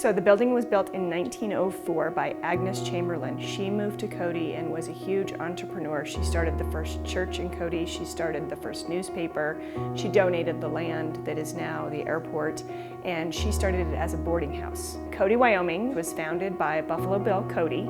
So the building was built in 1904 by Agnes Chamberlin. She moved to Cody and was a huge entrepreneur. She started the first church in Cody. She started the first newspaper. She donated the land that is now the airport, and she started it as a boarding house. Cody, Wyoming was founded by Buffalo Bill Cody,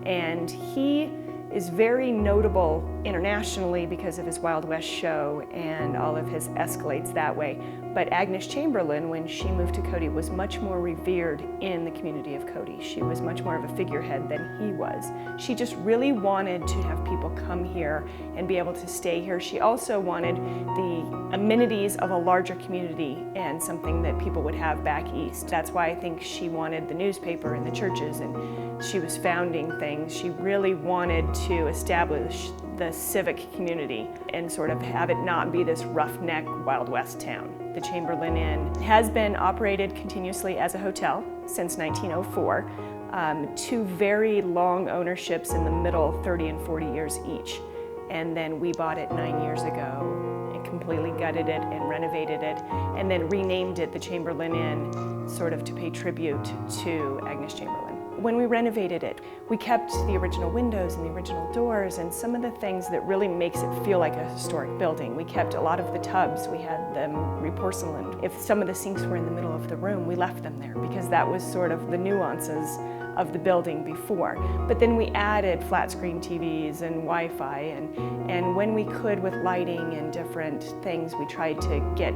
and he is very notable internationally because of his Wild West show and all of his escalades that way. But Agnes Chamberlin, when she moved to Cody, was much more revered in the community of Cody. She was much more of a figurehead than he was. She just really wanted to have people come here and be able to stay here. She also wanted the amenities of a larger community and something that people would have back east. That's why I think she wanted the newspaper and the churches, and she was founding things. She really wanted to establish the civic community and sort of have it not be this roughneck Wild West town. The Chamberlin Inn has been operated continuously as a hotel since 1904. Two very long ownerships in the middle, 30 and 40 years each. And then we bought it 9 years ago and completely gutted it and renovated it and then renamed it the Chamberlin Inn, sort of to pay tribute to Agnes Chamberlin. When we renovated it, we kept the original windows and the original doors and some of the things that really makes it feel like a historic building. We kept a lot of the tubs, we had them reporcelained. If some of the sinks were in the middle of the room, we left them there because that was sort of the nuances of the building before. But then we added flat screen TVs and Wi-Fi, and when we could with lighting and different things, we tried to get,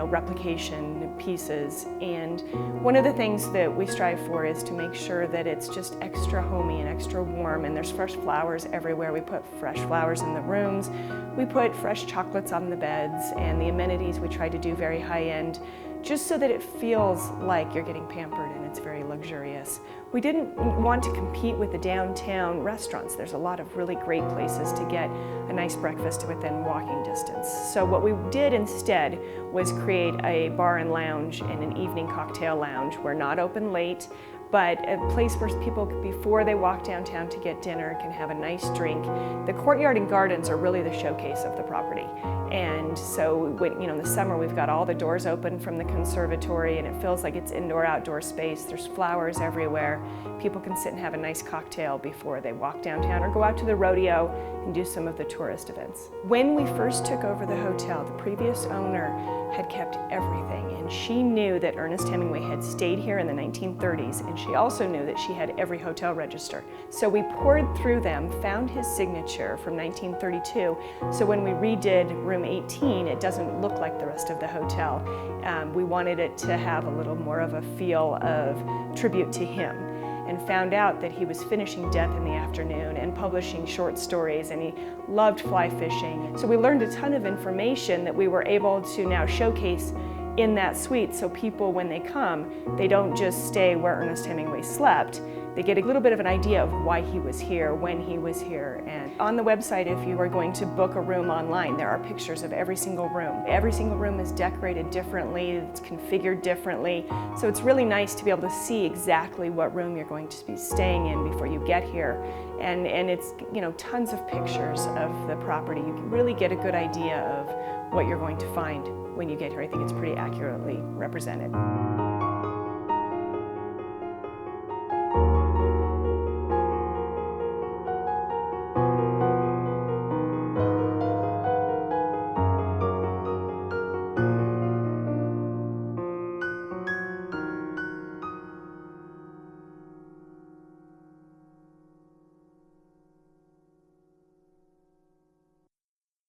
replication pieces. And one of the things that we strive for is to make sure that it's just extra homey and extra warm, and there's fresh flowers everywhere. We put fresh flowers in the rooms, we put fresh chocolates on the beds, and the amenities we try to do very high-end, just so that it feels like you're getting pampered and it's very luxurious. We didn't want to compete with the downtown restaurants. There's a lot of really great places to get a nice breakfast within walking distance. So what we did instead was create a bar and lounge and an evening cocktail lounge. We're not open late, but a place where people, before they walk downtown to get dinner, can have a nice drink. The courtyard and gardens are really the showcase of the property. And so in the summer, we've got all the doors open from the conservatory, and it feels like it's indoor-outdoor space. There's flowers everywhere. People can sit and have a nice cocktail before they walk downtown or go out to the rodeo and do some of the tourist events. When we first took over the hotel, the previous owner had kept everything, and she knew that Ernest Hemingway had stayed here in the 1930s, and she also knew that she had every hotel register. So we poured through them, found his signature from 1932, so when we redid room 18, it doesn't look like the rest of the hotel. We wanted it to have a little more of a feel of tribute to him, and found out that he was finishing Death in the Afternoon and publishing short stories, and he loved fly fishing. So we learned a ton of information that we were able to now showcase in that suite, so people, when they come, they don't just stay where Ernest Hemingway slept. They get a little bit of an idea of why he was here, when he was here. And on the website, if you are going to book a room online, there are pictures of every single room. Every single room is decorated differently, it's configured differently. So it's really nice to be able to see exactly what room you're going to be staying in before you get here. And it's, tons of pictures of the property. You can really get a good idea of what you're going to find when you get here. I think it's pretty accurately represented.